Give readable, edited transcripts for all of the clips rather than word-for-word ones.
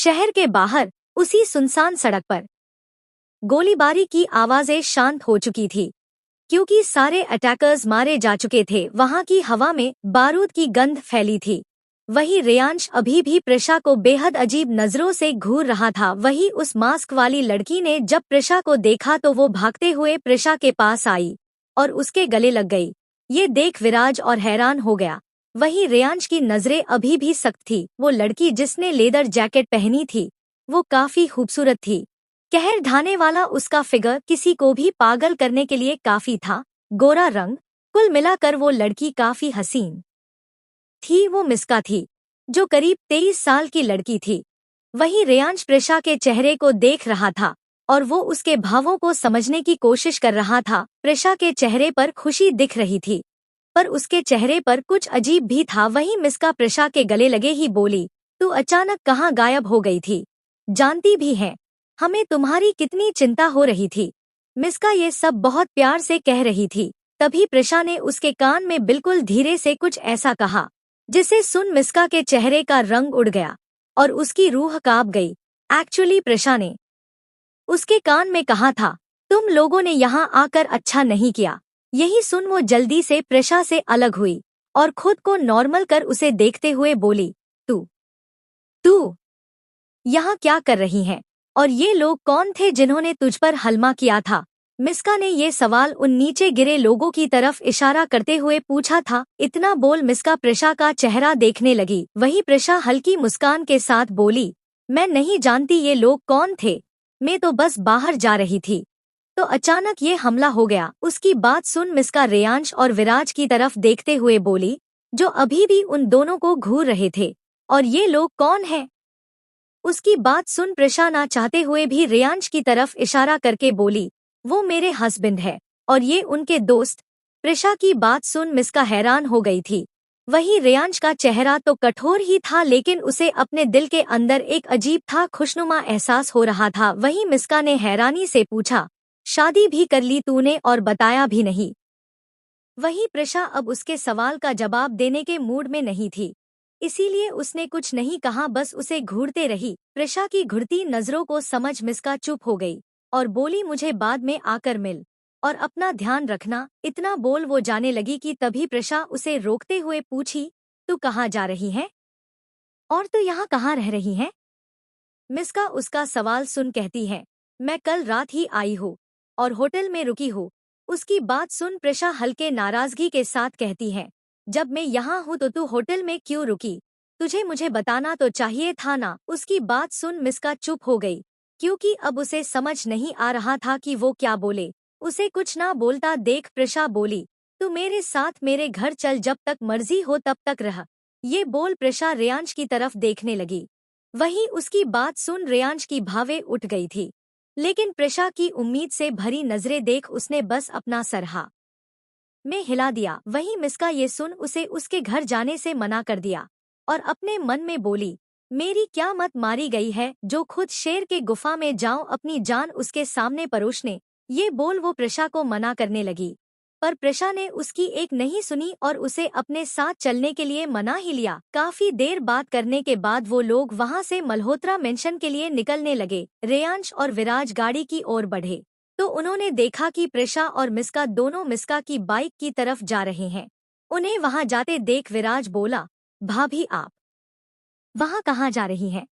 शहर के बाहर उसी सुनसान सड़क पर गोलीबारी की आवाजें शांत हो चुकी थी, क्योंकि सारे अटैकर्स मारे जा चुके थे। वहां की हवा में बारूद की गंध फैली थी। वही रेयांश अभी भी प्रशा को बेहद अजीब नजरों से घूर रहा था। वही उस मास्क वाली लड़की ने जब प्रशा को देखा तो वो भागते हुए प्रशा के पास आई और उसके गले लग गई। ये देख विराज और हैरान हो गया। वही रेयांश की नजरें अभी भी सख्त थी। वो लड़की जिसने लेदर जैकेट पहनी थी वो काफी खूबसूरत थी। कहर ढाने वाला उसका फिगर किसी को भी पागल करने के लिए काफी था। गोरा रंग, कुल मिलाकर वो लड़की काफी हसीन थी। वो मिस्का थी, जो करीब 23 साल की लड़की थी। वही रेयांश प्रशा के चेहरे को देख रहा था और वो उसके भावों को समझने की कोशिश कर रहा था। प्रशा के चेहरे पर खुशी दिख रही थी, पर उसके चेहरे पर कुछ अजीब भी था। वही मिस्का प्रशा के गले लगे ही बोली, तू अचानक कहाँ गायब हो गई थी? जानती भी है हमें तुम्हारी कितनी चिंता हो रही थी। मिस्का ये सब बहुत प्यार से कह रही थी। तभी प्रशा ने उसके कान में बिल्कुल धीरे से कुछ ऐसा कहा जिसे सुन मिस्का के चेहरे का रंग उड़ गया और उसकी रूह कांप गई। एक्चुअली प्रशा ने उसके कान में कहा था, तुम लोगों ने यहाँ आकर अच्छा नहीं किया। यही सुन वो जल्दी से प्रशा से अलग हुई और खुद को नॉर्मल कर उसे देखते हुए बोली, तू यहाँ क्या कर रही है? और ये लोग कौन थे जिन्होंने तुझ पर हल्ला किया था? मिस्का ने ये सवाल उन नीचे गिरे लोगों की तरफ इशारा करते हुए पूछा था। इतना बोल मिस्का प्रशा का चेहरा देखने लगी। वही प्रशा हल्की मुस्कान के साथ बोली, मैं नहीं जानती ये लोग कौन थे, मैं तो बस बाहर जा रही थी तो अचानक ये हमला हो गया। उसकी बात सुन मिस्का रेयांश और विराज की तरफ देखते हुए बोली, जो अभी भी उन दोनों को घूर रहे थे, और ये लोग कौन हैं? उसकी बात सुन प्रशा ना चाहते हुए भी रेयांश की तरफ इशारा करके बोली, वो मेरे हस्बैंड है और ये उनके दोस्त। प्रशा की बात सुन मिस्का हैरान हो गई थी। वही रेयांश का चेहरा तो कठोर ही था, लेकिन उसे अपने दिल के अंदर एक अजीब था खुशनुमा एहसास हो रहा था। वही मिस्का ने हैरानी से पूछा, शादी भी कर ली तूने और बताया भी नहीं? वही प्रशा अब उसके सवाल का जवाब देने के मूड में नहीं थी, इसीलिए उसने कुछ नहीं कहा, बस उसे घूरते रही। प्रशा की घुरती नजरों को समझ मिस्का चुप हो गई और बोली, मुझे बाद में आकर मिल और अपना ध्यान रखना। इतना बोल वो जाने लगी कि तभी प्रशा उसे रोकते हुए पूछी, तू कहाँ जा रही है और तू यहाँ कहाँ रह रही है? मिस्का उसका सवाल सुन कहती है, मैं कल रात ही आई हूँ और होटल में रुकी हूँ। उसकी बात सुन प्रशा हल्के नाराजगी के साथ कहती है, जब मैं यहाँ हूँ तो तू होटल में क्यों रुकी? तुझे मुझे बताना तो चाहिए था ना। उसकी बात सुन मिस्का चुप हो गई, क्योंकि अब उसे समझ नहीं आ रहा था कि वो क्या बोले। उसे कुछ ना बोलता देख प्रशा बोली, तू मेरे साथ मेरे घर चल, जब तक मर्जी हो तब तक रह। ये बोल प्रशा रेयांश की तरफ देखने लगी। वहीं उसकी बात सुन रेयांश की भावें उठ गई थी, लेकिन प्रशा की उम्मीद से भरी नजरें देख उसने बस अपना सर हाँ में हिला दिया। वहीं मिस्का ये सुन उसे उसके घर जाने से मना कर दिया और अपने मन में बोली, मेरी क्या मत मारी गई है जो खुद शेर के गुफा में जाऊं अपनी जान उसके सामने परोसने। ये बोल वो प्रशा को मना करने लगी, पर प्रशा ने उसकी एक नहीं सुनी और उसे अपने साथ चलने के लिए मना ही लिया। काफी देर बात करने के बाद वो लोग वहां से मल्होत्रा मेंशन के लिए निकलने लगे। रेयांश और विराज गाड़ी की ओर बढ़े तो उन्होंने देखा कि प्रशा और मिस्का दोनों मिस्का की बाइक की तरफ जा रहे हैं। उन्हें वहां जाते देख विराज बोला, भाभी आप वहां कहाँ जा रही हैं?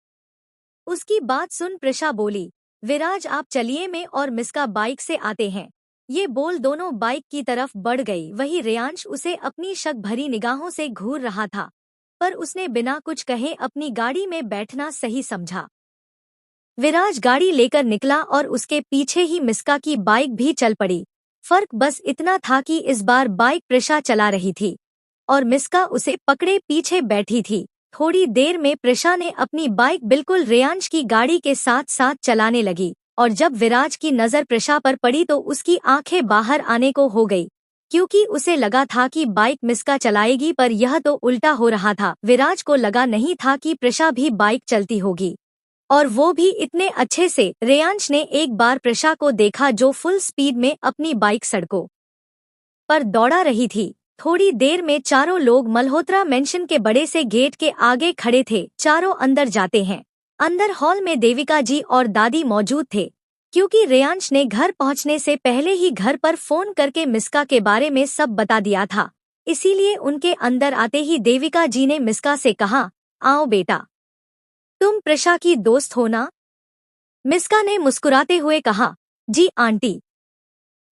उसकी बात सुन प्रशा बोली, विराज आप चलिए, मैं और मिस्का बाइक से आते हैं। ये बोल दोनों बाइक की तरफ बढ़ गई। वही रेयांश उसे अपनी शक भरी निगाहों से घूर रहा था, पर उसने बिना कुछ कहे अपनी गाड़ी में बैठना सही समझा। विराज गाड़ी लेकर निकला और उसके पीछे ही मिस्का की बाइक भी चल पड़ी। फर्क बस इतना था कि इस बार बाइक प्रशा चला रही थी और मिस्का उसे पकड़े पीछे बैठी थी। थोड़ी देर में प्रशा ने अपनी बाइक बिल्कुल रेयांश की गाड़ी के साथ साथ चलाने लगी और जब विराज की नजर प्रशा पर पड़ी तो उसकी आंखें बाहर आने को हो गई, क्योंकि उसे लगा था कि बाइक मिस्का चलाएगी, पर यह तो उल्टा हो रहा था। विराज को लगा नहीं था कि प्रशा भी बाइक चलती होगी, और वो भी इतने अच्छे से। रेयांश ने एक बार प्रशा को देखा जो फुल स्पीड में अपनी बाइक सड़कों पर दौड़ा रही थी। थोड़ी देर में चारों लोग मल्होत्रा मेंशन के बड़े से गेट के आगे खड़े थे। चारों अंदर जाते हैं अंदर हॉल में देविका जी और दादी मौजूद थे, क्योंकि रेयांश ने घर पहुंचने से पहले ही घर पर फोन करके मिस्का के बारे में सब बता दिया था। इसीलिए उनके अंदर आते ही देविका जी ने मिस्का से कहा, आओ बेटा, तुम प्रशा की दोस्त हो ना? मिस्का ने मुस्कुराते हुए कहा, जी आंटी।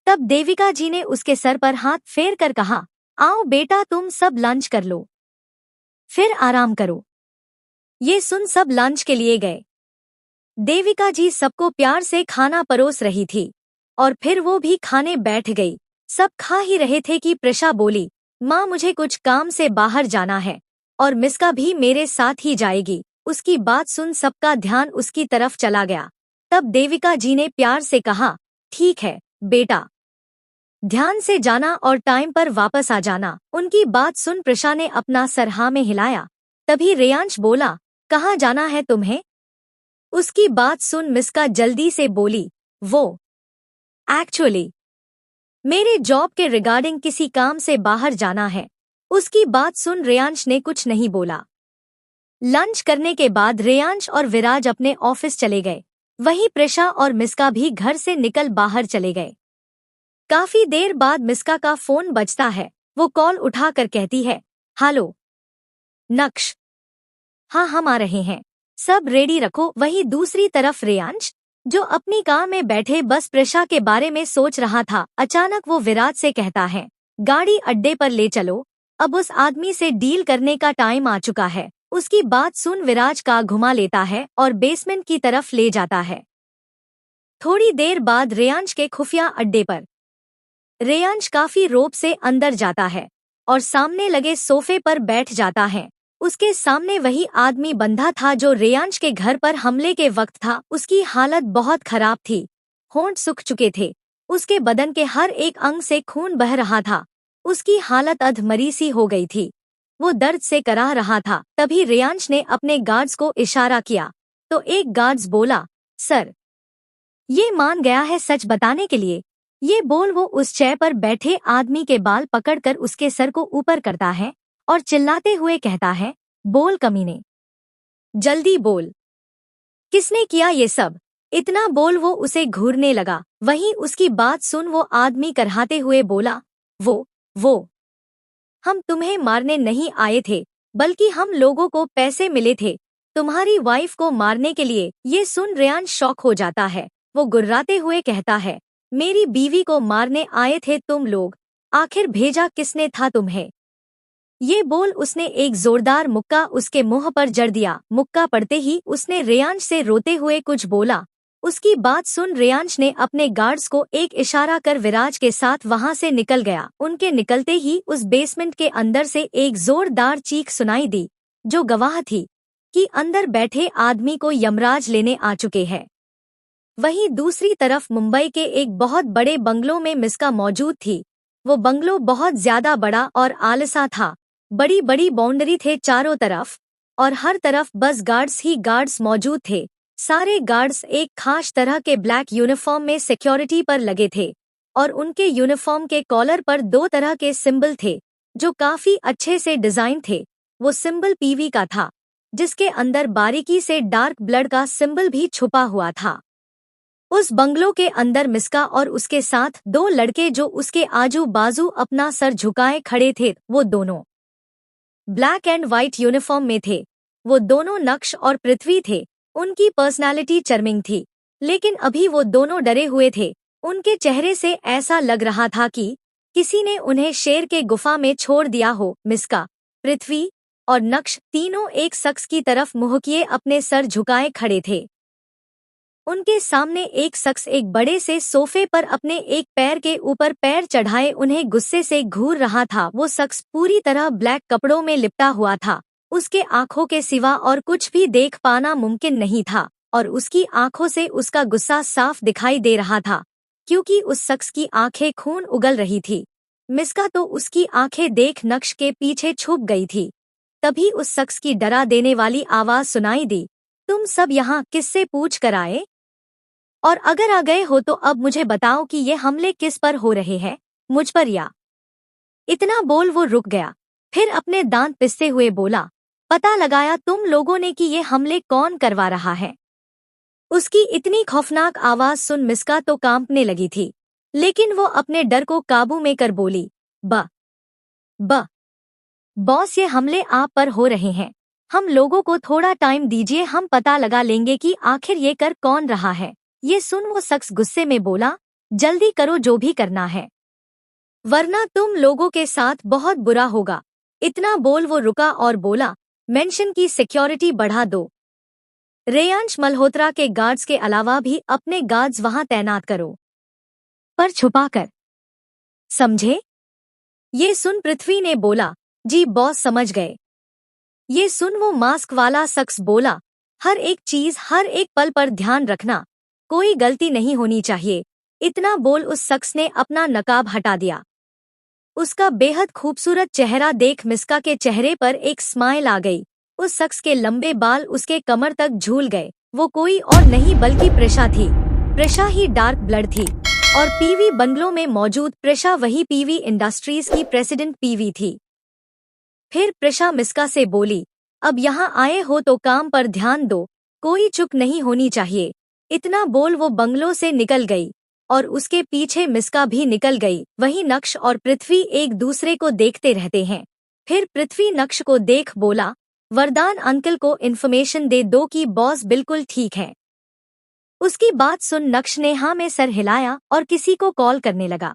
तब देविका जी ने उसके सर पर हाथ फेर कर कहा, आओ बेटा, तुम सब लंच कर लो, फिर आराम करो। ये सुन सब लंच के लिए गए। देविका जी सबको प्यार से खाना परोस रही थी और फिर वो भी खाने बैठ गई। सब खा ही रहे थे कि प्रशा बोली, माँ मुझे कुछ काम से बाहर जाना है और मिस्का भी मेरे साथ ही जाएगी। उसकी बात सुन सबका ध्यान उसकी तरफ चला गया। तब देविका जी ने प्यार से कहा, ठीक है बेटा, ध्यान से जाना और टाइम पर वापस आ जाना। उनकी बात सुन प्रशा ने अपना सर हाँ में हिलाया। तभी रेयांश बोला, कहाँ जाना है तुम्हें? उसकी बात सुन मिस्का जल्दी से बोली, वो एक्चुअली मेरे जॉब के रिगार्डिंग किसी काम से बाहर जाना है। उसकी बात सुन रेयांश ने कुछ नहीं बोला। लंच करने के बाद रेयांश और विराज अपने ऑफिस चले गए। वहीं प्रशा और मिस्का भी घर से निकल बाहर चले गए। काफी देर बाद मिस्का का फोन बजता है। वो कॉल उठाकर कहती है, हेलो नक्श, हाँ हम आ रहे हैं, सब रेडी रखो। वहीं दूसरी तरफ रेयांश, जो अपनी कार में बैठे बस प्रशा के बारे में सोच रहा था, अचानक वो विराज से कहता है, गाड़ी अड्डे पर ले चलो, अब उस आदमी से डील करने का टाइम आ चुका है। उसकी बात सुन विराज कार घुमा लेता है और बेसमेंट की तरफ ले जाता है। थोड़ी देर बाद रेयांश के खुफिया अड्डे पर रेयांश काफी रोब से अंदर जाता है और सामने लगे सोफे पर बैठ जाता है। उसके सामने वही आदमी बंधा था जो रेयांश के घर पर हमले के वक्त था। उसकी हालत बहुत खराब थी, होंठ सूख चुके थे, उसके बदन के हर एक अंग से खून बह रहा था, उसकी हालत अधमरी सी हो गई थी, वो दर्द से कराह रहा था। तभी रेयांश ने अपने गार्ड्स को इशारा किया तो एक गार्ड्स बोला, सर ये मान गया है सच बताने के लिए। ये बोल वो उस चेयर पर बैठे आदमी के बाल पकड़कर उसके सर को ऊपर करता है और चिल्लाते हुए कहता है, बोल कमीने, जल्दी बोल, किसने किया ये सब? इतना बोल वो उसे घूरने लगा। वहीं उसकी बात सुन वो आदमी करहाते हुए बोला, वो हम तुम्हें मारने नहीं आए थे, बल्कि हम लोगों को पैसे मिले थे तुम्हारी वाइफ को मारने के लिए। ये सुन रेयांश शॉक हो जाता है। वो गुर्राते हुए कहता है, मेरी बीवी को मारने आए थे तुम लोग, आखिर भेजा किसने था तुम्हें? ये बोल उसने एक जोरदार मुक्का उसके मुंह पर जड़ दिया। मुक्का पड़ते ही उसने रेयांश से रोते हुए कुछ बोला। उसकी बात सुन रेयांश ने अपने गार्ड्स को एक इशारा कर विराज के साथ वहां से निकल गया। उनके निकलते ही उस बेसमेंट के अंदर से एक जोरदार चीख सुनाई दी, जो गवाह थी कि अंदर बैठे आदमी को यमराज लेने आ चुके हैं। वहीं दूसरी तरफ मुंबई के एक बहुत बड़े बंगलों में मिस्का मौजूद थी। वो बंगलो बहुत ज्यादा बड़ा और आलिशान था। बड़ी बड़ी बाउंड्री थे चारों तरफ और हर तरफ बस गार्ड्स ही गार्ड्स मौजूद थे। सारे गार्ड्स एक खास तरह के ब्लैक यूनिफॉर्म में सिक्योरिटी पर लगे थे और उनके यूनिफॉर्म के कॉलर पर 2 तरह के सिंबल थे जो काफी अच्छे से डिजाइन थे। वो सिंबल पीवी का था, जिसके अंदर बारीकी से डार्क ब्लड का सिंबल भी छुपा हुआ था। उस बंगलो के अंदर मिस्का और उसके साथ 2 लड़के जो उसके आजू बाजू अपना सर झुकाए खड़े थे, वो दोनों ब्लैक एंड व्हाइट यूनिफॉर्म में थे। वो दोनों नक्श और पृथ्वी थे। उनकी पर्सनालिटी चार्मिंग थी, लेकिन अभी वो दोनों डरे हुए थे। उनके चेहरे से ऐसा लग रहा था कि किसी ने उन्हें शेर के गुफा में छोड़ दिया हो। मिस्का, पृथ्वी और नक्श तीनों एक शख्स की तरफ मुंह किए अपने सर झुकाए खड़े थे। उनके सामने एक शख्स एक बड़े से सोफे पर अपने एक पैर के ऊपर पैर चढ़ाए उन्हें गुस्से से घूर रहा था। वो शख्स पूरी तरह ब्लैक कपड़ों में लिपटा हुआ था। उसके आंखों के सिवा और कुछ भी देख पाना मुमकिन नहीं था और उसकी आंखों से उसका गुस्सा साफ दिखाई दे रहा था, क्योंकि उस शख्स की आंखें खून उगल रही थी। मिस्का तो उसकी आंखें देख नक्श के पीछे छुप गई थी। तभी उस शख्स की डरा देने वाली आवाज सुनाई दी, तुम सब यहाँ किससे पूछ कर आए? और अगर आ गए हो तो अब मुझे बताओ कि ये हमले किस पर हो रहे हैं, मुझ पर या? इतना बोल वो रुक गया, फिर अपने दांत पिसते हुए बोला, पता लगाया तुम लोगों ने कि ये हमले कौन करवा रहा है। उसकी इतनी खौफनाक आवाज सुन मिस्का तो कांपने लगी थी, लेकिन वो अपने डर को काबू में कर बोली, ब बॉस, ये हमले आप पर हो रहे हैं। हम लोगों को थोड़ा टाइम दीजिए, हम पता लगा लेंगे कि आखिर ये कर कौन रहा है। ये सुन वो शख्स गुस्से में बोला, जल्दी करो जो भी करना है, वरना तुम लोगों के साथ बहुत बुरा होगा। इतना बोल वो रुका और बोला, मेंशन की सिक्योरिटी बढ़ा दो। रेयांश मल्होत्रा के गार्ड्स के अलावा भी अपने गार्ड्स वहां तैनात करो, पर छुपाकर, समझे? ये सुन पृथ्वी ने बोला, जी बॉस, समझ गए। ये सुन वो मास्क वाला शख्स बोला, हर एक चीज हर एक पल पर ध्यान रखना, कोई गलती नहीं होनी चाहिए। इतना बोल उस शख्स ने अपना नकाब हटा दिया। उसका बेहद खूबसूरत चेहरा देख मिस्का के चेहरे पर एक स्माइल आ गई। उस शख्स के लंबे बाल उसके कमर तक झूल गए। वो कोई और नहीं बल्कि प्रेशा थी। प्रेशा ही डार्क ब्लड थी और पीवी बंगलों में मौजूद प्रेशा वही पीवी इंडस्ट्रीज की प्रेसिडेंट पीवी थी। फिर प्रेशा मिस्का से बोली, अब यहाँ आए हो तो काम पर ध्यान दो, कोई चूक नहीं होनी चाहिए। इतना बोल वो बंगलों से निकल गई और उसके पीछे मिस्का भी निकल गई। वहीं नक्श और पृथ्वी एक दूसरे को देखते रहते हैं। फिर पृथ्वी नक्श को देख बोला, वरदान अंकल को इन्फॉर्मेशन दे दो कि बॉस बिल्कुल ठीक है। उसकी बात सुन नक्श ने हाँ में सर हिलाया और किसी को कॉल करने लगा।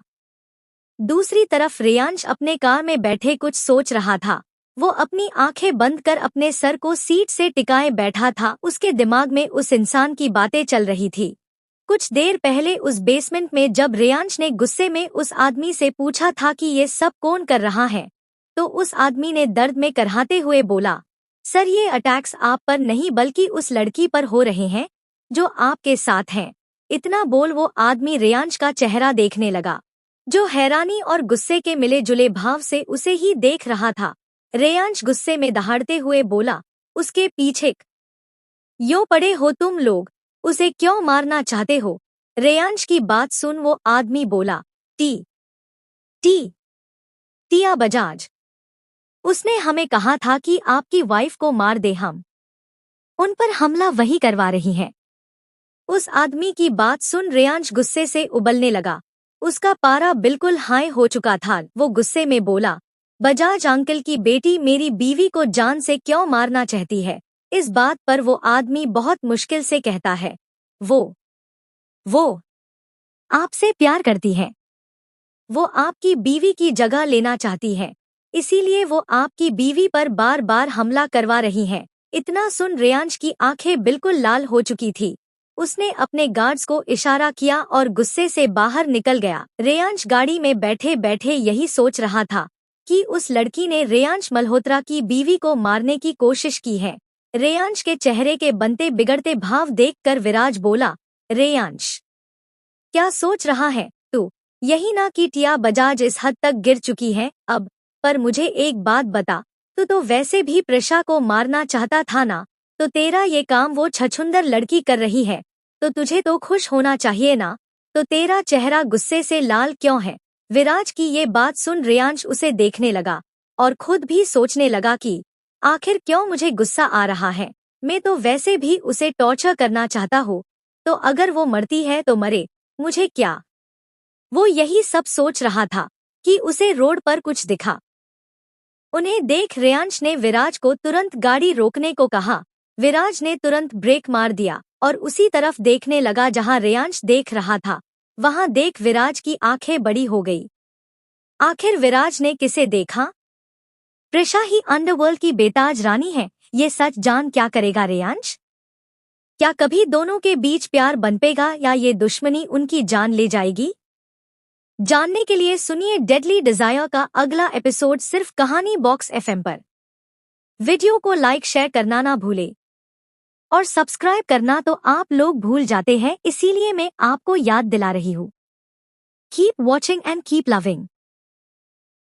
दूसरी तरफ रेयांश अपने कार में बैठे कुछ सोच रहा था। वो अपनी आंखें बंद कर अपने सर को सीट से टिकाए बैठा था। उसके दिमाग में उस इंसान की बातें चल रही थी। कुछ देर पहले उस बेसमेंट में जब रेयांश ने गुस्से में उस आदमी से पूछा था कि ये सब कौन कर रहा है, तो उस आदमी ने दर्द में करहाते हुए बोला, सर ये अटैक्स आप पर नहीं बल्कि उस लड़की पर हो रहे हैं जो आपके साथ हैं। इतना बोल वो आदमी रेयांश का चेहरा देखने लगा, जो हैरानी और गुस्से के मिले जुले भाव से उसे ही देख रहा था। रेयांश गुस्से में दहाड़ते हुए बोला, उसके पीछे यो पड़े हो तुम लोग, उसे क्यों मारना चाहते हो? रेयांश की बात सुन वो आदमी बोला, टिया बजाज, उसने हमें कहा था कि आपकी वाइफ को मार दे, हम उन पर हमला वही करवा रही हैं। उस आदमी की बात सुन रेयांश गुस्से से उबलने लगा। उसका पारा बिल्कुल हाई हो चुका था। वो गुस्से में बोला, बजाज अंकल की बेटी मेरी बीवी को जान से क्यों मारना चाहती है? इस बात पर वो आदमी बहुत मुश्किल से कहता है, वो आपसे प्यार करती है, वो आपकी बीवी की जगह लेना चाहती है, इसीलिए वो आपकी बीवी पर बार बार हमला करवा रही है। इतना सुन रेयांश की आंखें बिल्कुल लाल हो चुकी थी। उसने अपने गार्ड्स को इशारा किया और गुस्से से बाहर निकल गया। रेयांश गाड़ी में बैठे बैठे यही सोच रहा था कि उस लड़की ने रेयांश मल्होत्रा की बीवी को मारने की कोशिश की है। रेयांश के चेहरे के बनते बिगड़ते भाव देखकर विराज बोला, रेयांश, क्या सोच रहा है तू? यही ना कि टिया बजाज इस हद तक गिर चुकी है अब। पर मुझे एक बात बता, तू तो वैसे भी प्रेशा को मारना चाहता था ना? तो तेरा ये काम वो छछुंदर लड़की कर रही है, तो तुझे तो खुश होना चाहिए ना? तो तेरा चेहरा गुस्से से लाल क्यों है? विराज की ये बात सुन रेयांश उसे देखने लगा और खुद भी सोचने लगा कि आखिर क्यों मुझे गुस्सा आ रहा है। मैं तो वैसे भी उसे टॉर्चर करना चाहता हूँ, तो अगर वो मरती है तो मरे, मुझे क्या? वो यही सब सोच रहा था कि उसे रोड पर कुछ दिखा। उन्हें देख रेयांश ने विराज को तुरंत गाड़ी रोकने को कहा। विराज ने तुरंत ब्रेक मार दिया और उसी तरफ देखने लगा जहां रेयांश देख रहा था। वहां देख विराज की आंखें बड़ी हो गई। आखिर विराज ने किसे देखा? प्रेशा ही अंडरवर्ल्ड की बेताज रानी है। ये सच जान क्या करेगा रेयांश? क्या कभी दोनों के बीच प्यार बनपेगा या ये दुश्मनी उनकी जान ले जाएगी? जानने के लिए सुनिए डेडली डिजायर का अगला एपिसोड सिर्फ कहानी बॉक्स FM पर। वीडियो को लाइक शेयर करना ना भूले और सब्सक्राइब करना तो आप लोग भूल जाते हैं, इसीलिए मैं आपको याद दिला रही हूँ। Keep watching and keep loving.